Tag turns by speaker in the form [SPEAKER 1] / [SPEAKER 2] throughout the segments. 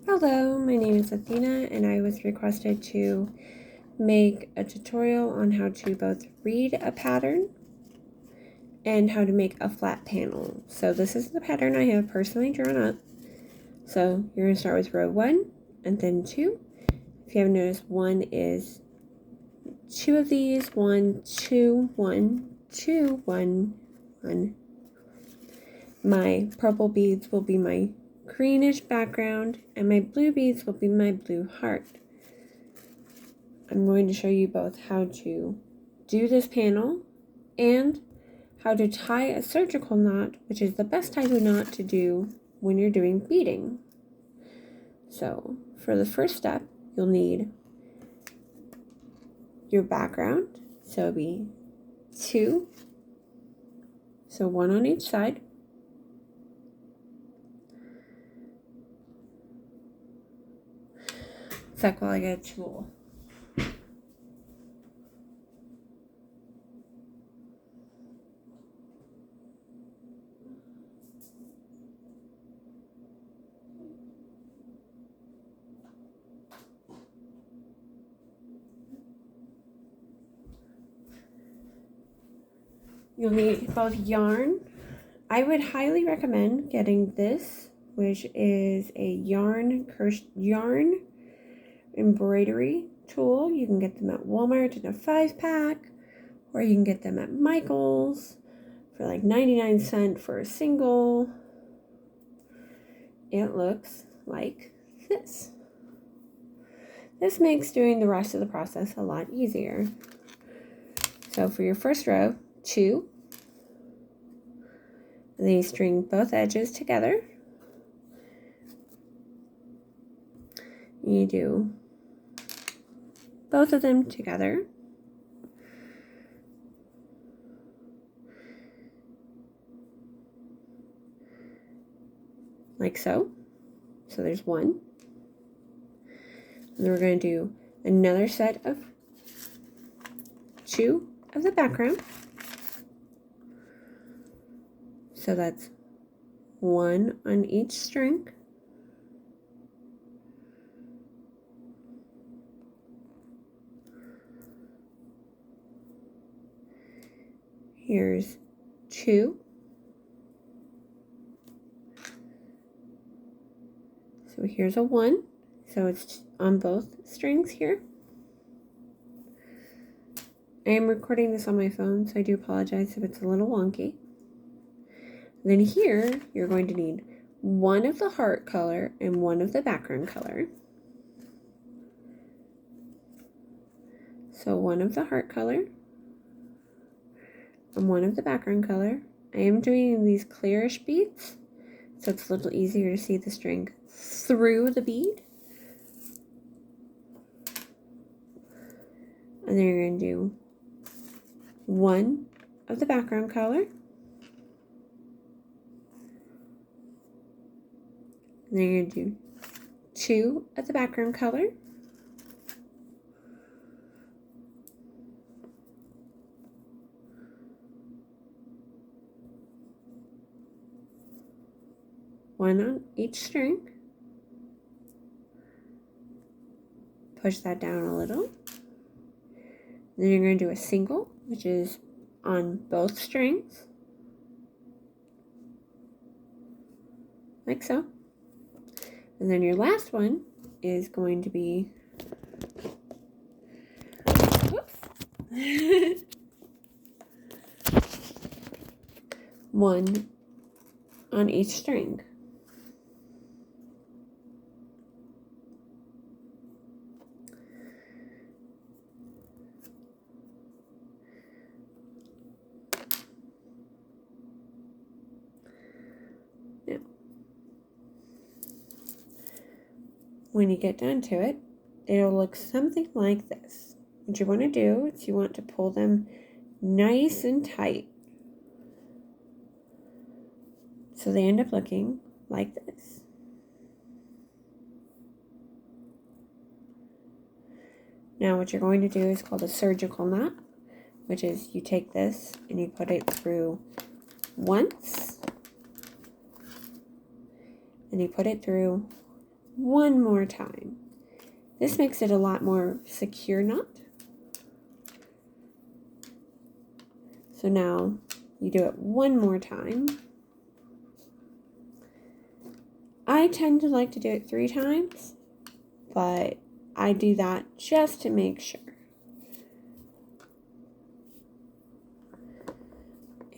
[SPEAKER 1] Hello, my name is Athena and I was requested to make a tutorial on how to both read a pattern and how to make a flat panel. So this is the pattern I have personally drawn up. So you're going to start with row 1 and then 2. If you haven't noticed, 1 is 2 of these, 1, 2, 1, 2, 1, 1. My purple beads will be my greenish background and my blue beads will be my blue heart. I'm going to show you both how to do this panel and how to tie a surgical knot, which is the best type of knot to do when you're doing beading. So for the first step, you'll need your background. So it'll be 2, so 1 on each side. Sec while I get a tool. You'll need both yarn. I would highly recommend getting this, which is a yarn embroidery tool. You can get them at Walmart in a 5-pack, or you can get them at Michael's for like 99 cents for a single. It looks like this. This makes doing the rest of the process a lot easier. So for your first row, 2, and then you string both edges together. You do both of them together. Like so. So there's 1. And then we're going to do another set of 2 of the background. So that's 1 on each string. Here's 2. So here's a 1. So it's on both strings here. I am recording this on my phone, so I do apologize if it's a little wonky. Then here, you're going to need 1 of the heart color and 1 of the background color. So 1 of the heart color and 1 of the background color. I am doing these clearish beads, so it's a little easier to see the string through the bead. And then you're going to do 1 of the background color. And then you're going to do 2 of the background color. One on each string. Push that down a little. Then you're going to do a single, which is on both strings. Like so. And then your last one is going to be, whoops, 1 on each string. Now, when you get down to it, it'll look something like this. What you want to do is you want to pull them nice and tight, so they end up looking like this. Now what you're going to do is called a surgical knot, which is you take this and you put it through once, and you put it through one more time. This makes it a lot more secure knot. So now you do it one more time. I tend to like to do it 3 times, but I do that just to make sure.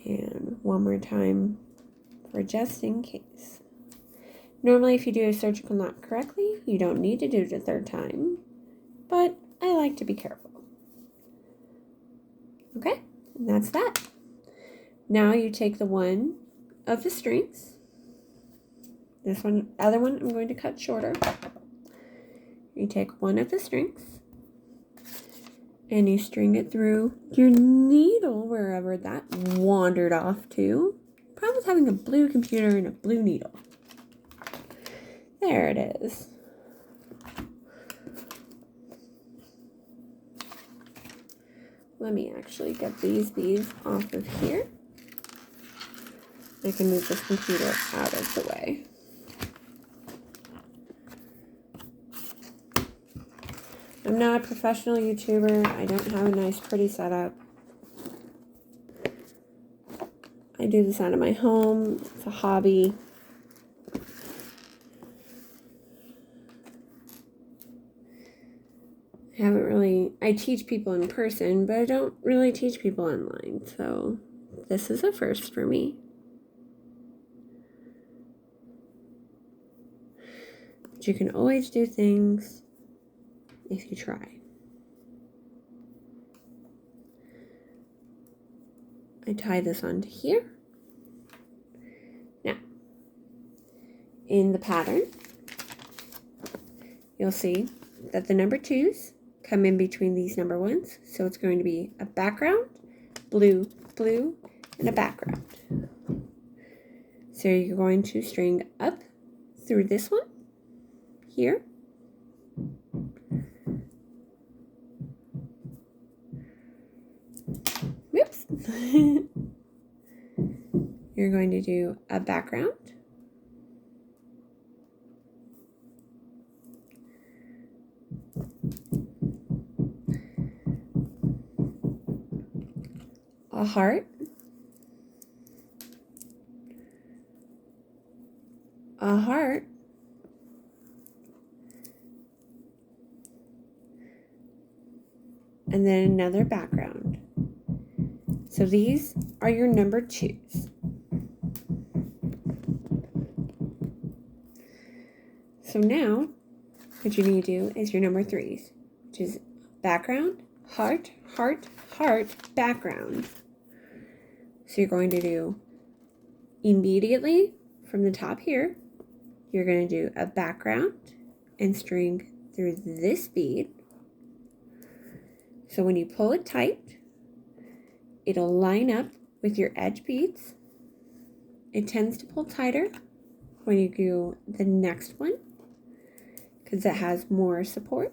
[SPEAKER 1] And one more time for just in case. Normally, if you do a surgical knot correctly, you don't need to do it a 3rd time, but I like to be careful. Okay, and that's that. Now you take the one of the strings. This one, other one, I'm going to cut shorter. You take one of the strings and you string it through your needle wherever that wandered off to. Problem with having a blue computer and a blue needle. There it is. Let me actually get these beads off of here. I can move this computer out of the way. I'm not a professional YouTuber. I don't have a nice, pretty setup. I do this out of my home. It's a hobby. I teach people in person, but I don't really teach people online. So this is a first for me. But you can always do things if you try. I tie this onto here. Now, in the pattern, you'll see that the number 2s come in between these number 1s. So it's going to be a background, blue, blue, and a background. So you're going to string up through this one here. Whoops. You're going to do a background. A heart. A heart. And then another background. So these are your number 2s. So now, what you need to do is your number 3s, which is background, heart, heart, heart, background. So you're going to do immediately from the top here, you're going to do a background and string through this bead. So when you pull it tight, it'll line up with your edge beads. It tends to pull tighter when you do the next one because it has more support.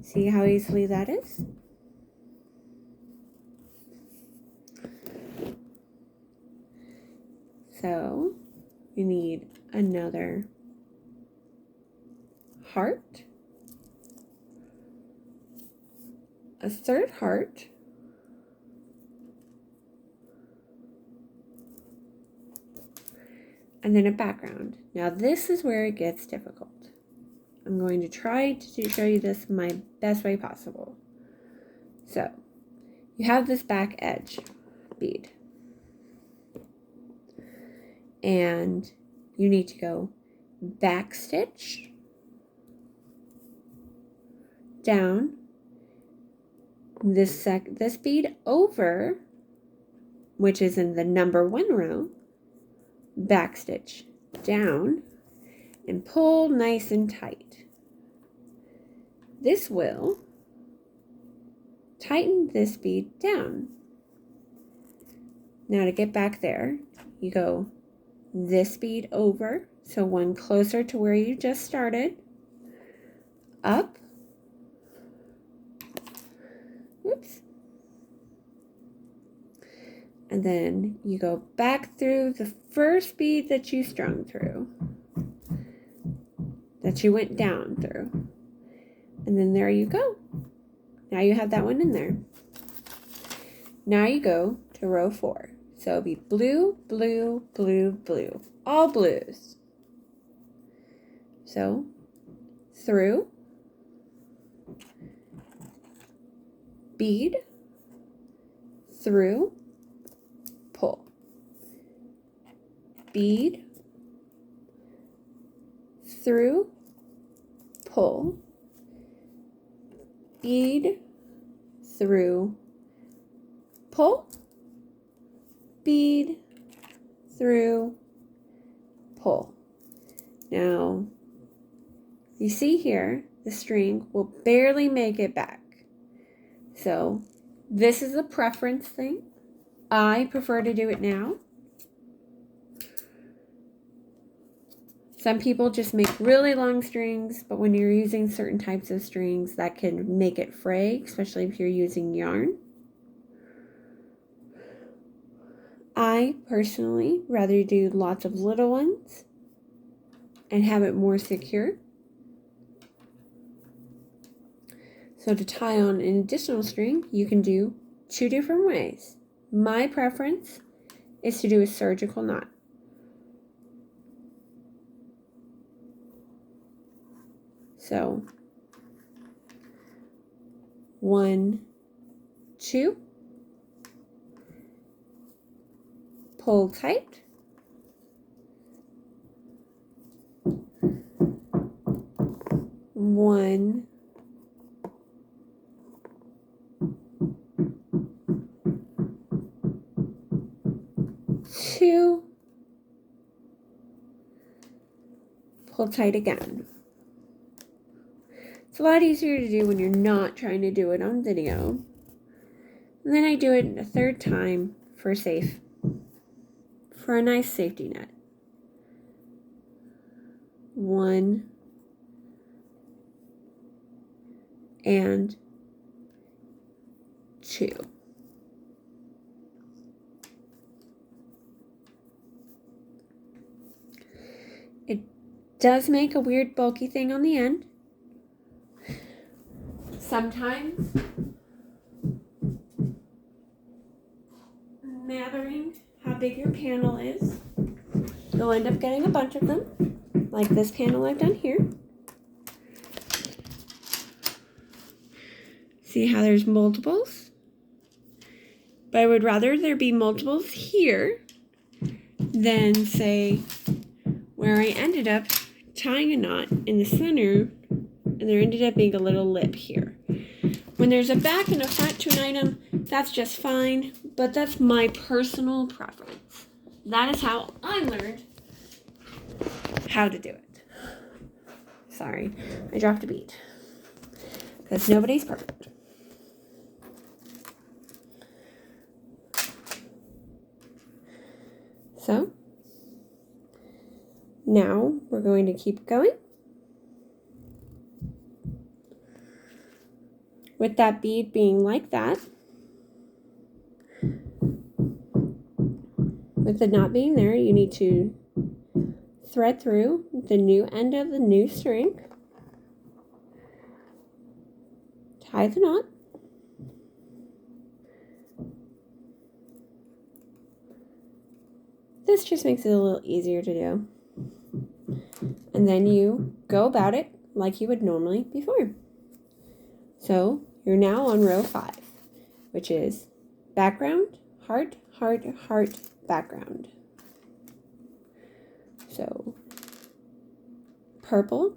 [SPEAKER 1] See how easily that is? So you need another heart, a 3rd heart, and then a background. Now this is where it gets difficult. I'm going to try to show you this my best way possible. So you have this back edge bead. And you need to go back stitch, down, this bead over, which is in the number 1 row, back stitch down, and pull nice and tight. This will tighten this bead down. Now to get back there, you go this bead over, so one closer to where you just started, up, whoops, and then you go back through the first bead that you strung through, that you went down through. And then there you go. Now you have that one in there. Now you go to row 4. So it'll be blue, blue, blue, blue. All blues. So through, bead, through, pull. Bead, through, pull. Bead, through, pull. Bead, through, pull. Now, you see here, the string will barely make it back. So, this is a preference thing. I prefer to do it now. Some people just make really long strings, but when you're using certain types of strings, that can make it fray, especially if you're using yarn. I personally rather do lots of little ones and have it more secure. So to tie on an additional string, you can do 2 different ways. My preference is to do a surgical knot. So 1, 2, pull tight, 1, 2, pull tight again. It's a lot easier to do when you're not trying to do it on video. And then I do it a 3rd time for a nice safety net. 1 and 2. It does make a weird bulky thing on the end. Sometimes mattering how big your panel is, you'll end up getting a bunch of them, like this panel I've done here. See how there's multiples? But I would rather there be multiples here than, say, where I ended up tying a knot in the center and there ended up being a little lip here. When there's a back and a front to an item, that's just fine, but that's my personal preference. That is how I learned how to do it. Sorry, I dropped a bead. Because nobody's perfect. So, now we're going to keep going. With that bead being like that, with the knot being there, you need to thread through the new end of the new string, tie the knot, this just makes it a little easier to do, and then you go about it like you would normally before. So you're now on row 5, which is background, heart, heart, heart, background. So purple,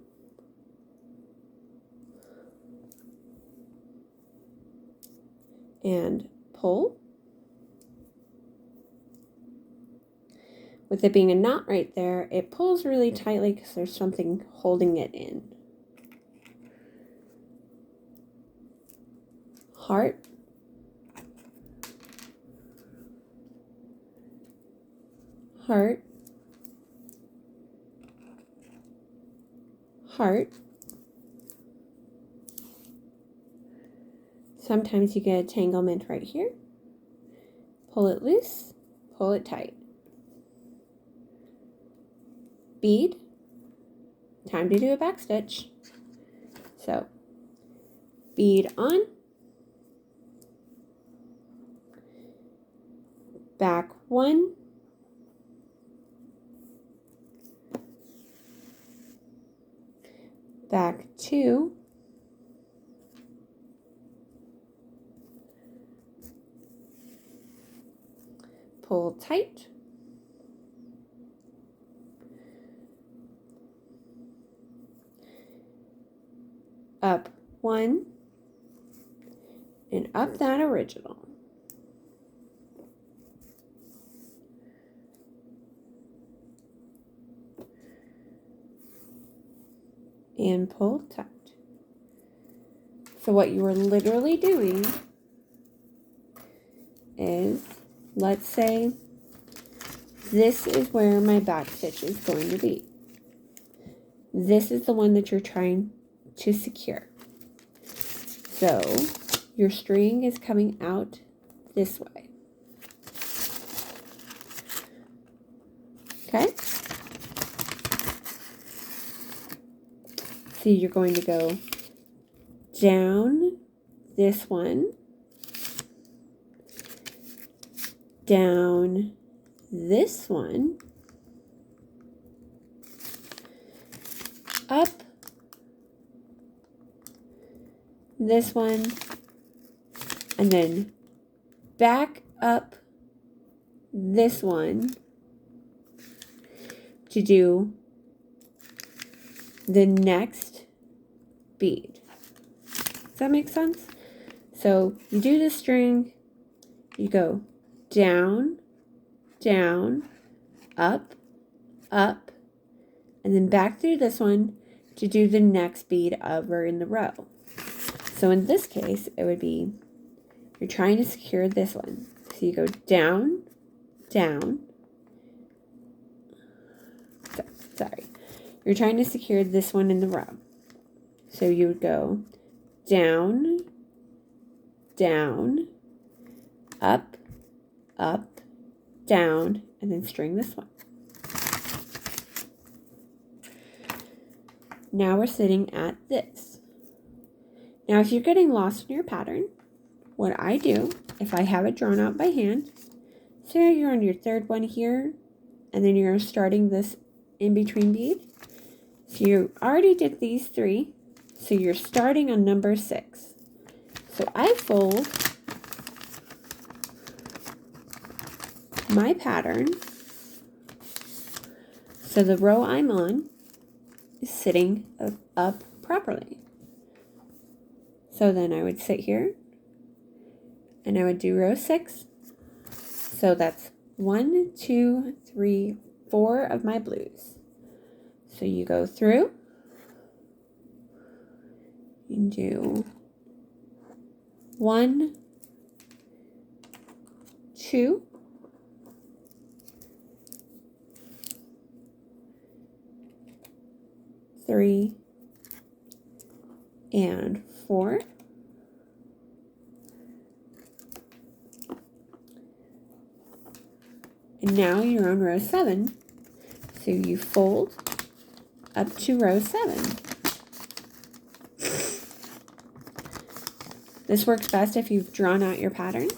[SPEAKER 1] and pull. With it being a knot right there, it pulls really tightly because there's something holding it in. Heart, heart, heart. Sometimes you get a tanglement right here. Pull it loose, pull it tight. Bead, time to do a back stitch. So bead on, back 1, back 2, pull tight, up 1, and up that original. And pull tight. So what you are literally doing is, let's say this is where my back stitch is going to be. This is the one that you're trying to secure. So your string is coming out this way. Okay? So you're going to go down this one, down this one, up this one, and then back up this one to do the next bead. Does that make sense? So you do the string, you go down, down, up, up, and then back through this one to do the next bead over in the row. So in this case, it would be, you're trying to secure this one. So you go down, down, sorry. You're trying to secure this one in the row. So you would go down, down, up, up, down, and then string this one. Now we're sitting at this. Now if you're getting lost in your pattern, what I do, if I have it drawn out by hand, say you're on your third one here, and then you're starting this in-between bead. So you already did these 3, so you're starting on number 6. So I fold my pattern so the row I'm on is sitting up properly. So then I would sit here and I would do row 6. So that's 1, 2, 3, 4 of my blues. So you go through and do 1, 2, 3, and 4. And now you're on row 7. So you fold up to row 7. This works best if you've drawn out your patterns.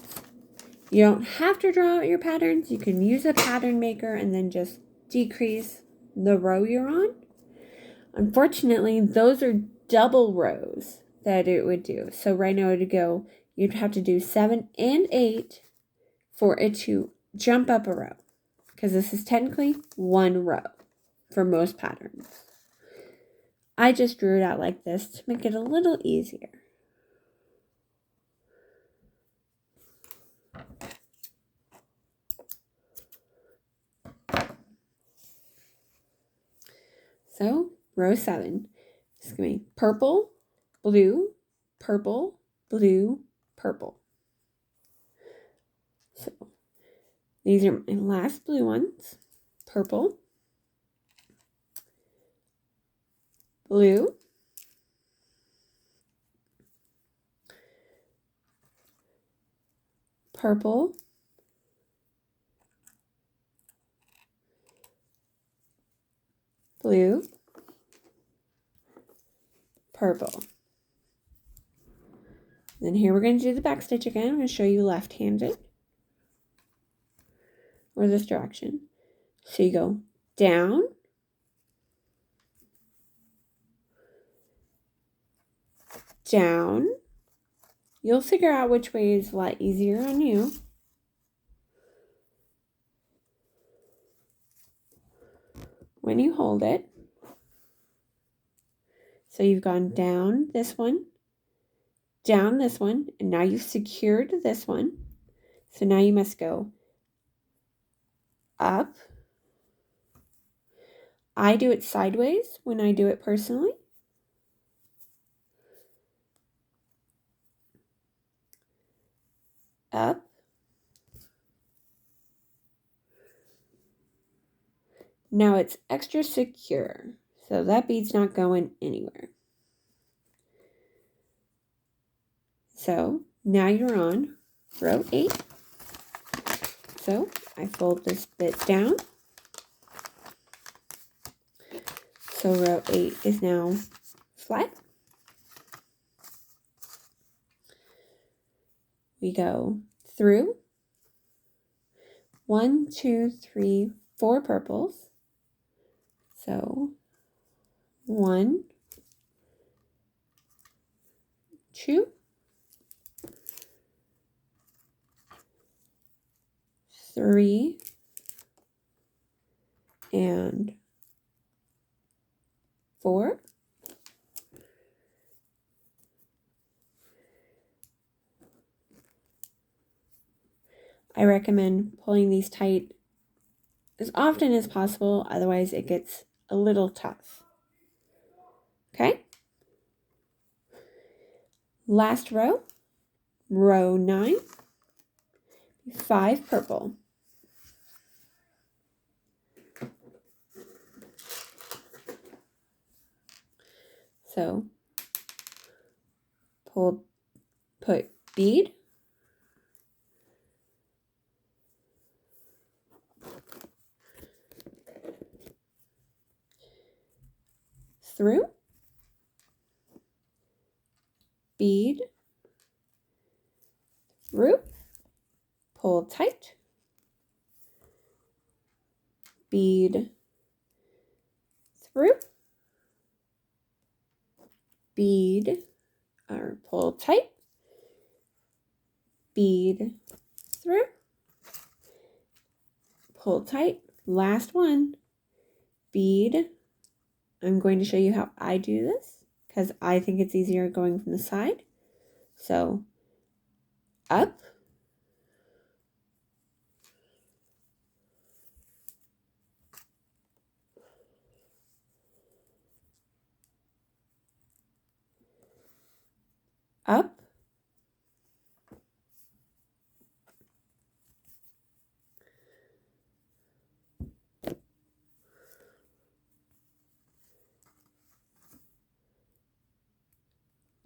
[SPEAKER 1] You don't have to draw out your patterns. You can use a pattern maker and then just decrease the row you're on. Unfortunately, those are double rows that it would do. So right now it would go, you'd have to do 7 and 8 for it to jump up a row, because this is technically one row for most patterns. I just drew it out like this to make it a little easier. So row 7 is going to be purple, blue, purple, blue, purple. So these are my last blue ones. Purple, blue, purple, blue, purple. Then here we're going to do the back stitch again. I'm going to show you left-handed, or this direction. So you go down, down. You'll figure out which way is a lot easier on you. When you hold it. So you've gone down this one, down this one, and now you've secured this one. So now you must go up. I do it sideways when I do it personally. Up. Now it's extra secure, so that bead's not going anywhere. So now you're on row 8. So I fold this bit down. So row 8 is now flat. We go through 1, 2, 3, 4 purples. So 1, 2, 3, and 4. I recommend pulling these tight as often as possible, otherwise it gets a little tough. Okay? Last row, row 9, 5 purple. So put bead, through, bead, through, pull tight, bead, through, bead, or pull tight, bead, through, pull tight. Last one, bead. I'm going to show you how I do this because I think it's easier going from the side. So up, up,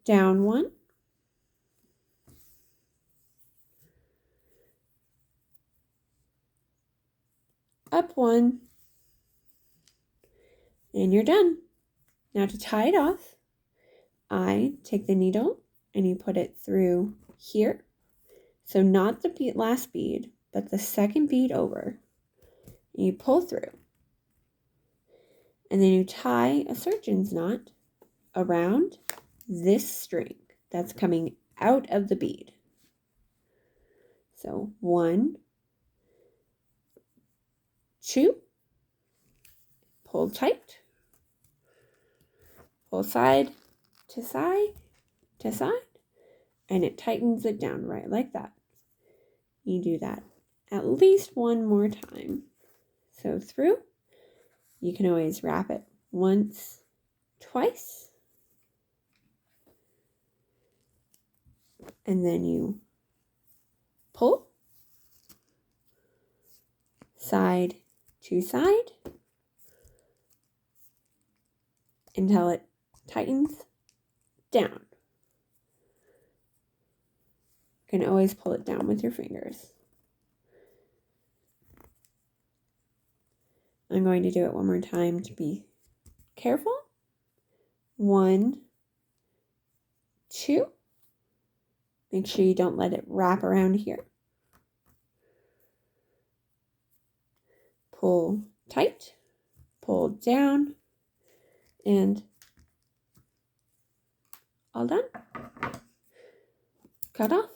[SPEAKER 1] down 1, up 1, and you're done. Now to tie it off, I take the needle and you put it through here. So not the last bead, but the second bead over. And you pull through. And then you tie a surgeon's knot around this string that's coming out of the bead. So 1, 2, pull tight, pull side to side to side, and it tightens it down right like that. You do that at least one more time. So through, you can always wrap it once, twice, and then you pull side to side until it tightens down. You can always pull it down with your fingers. I'm going to do it one more time to be careful. 1, 2. Make sure you don't let it wrap around here. Pull tight, pull down, and all done. Cut off.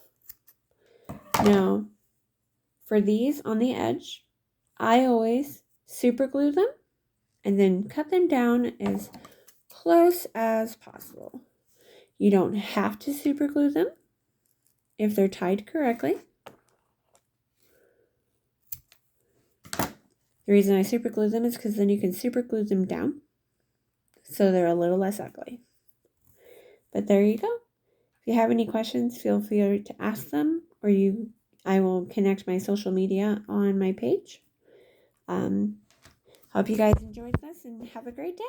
[SPEAKER 1] Now, for these on the edge, I always super glue them and then cut them down as close as possible. You don't have to super glue them if they're tied correctly. The reason I super glue them is because then you can super glue them down so they're a little less ugly. But there you go. If you have any questions, feel free to ask them, or I will connect my social media on my page. Hope you guys enjoyed this and have a great day.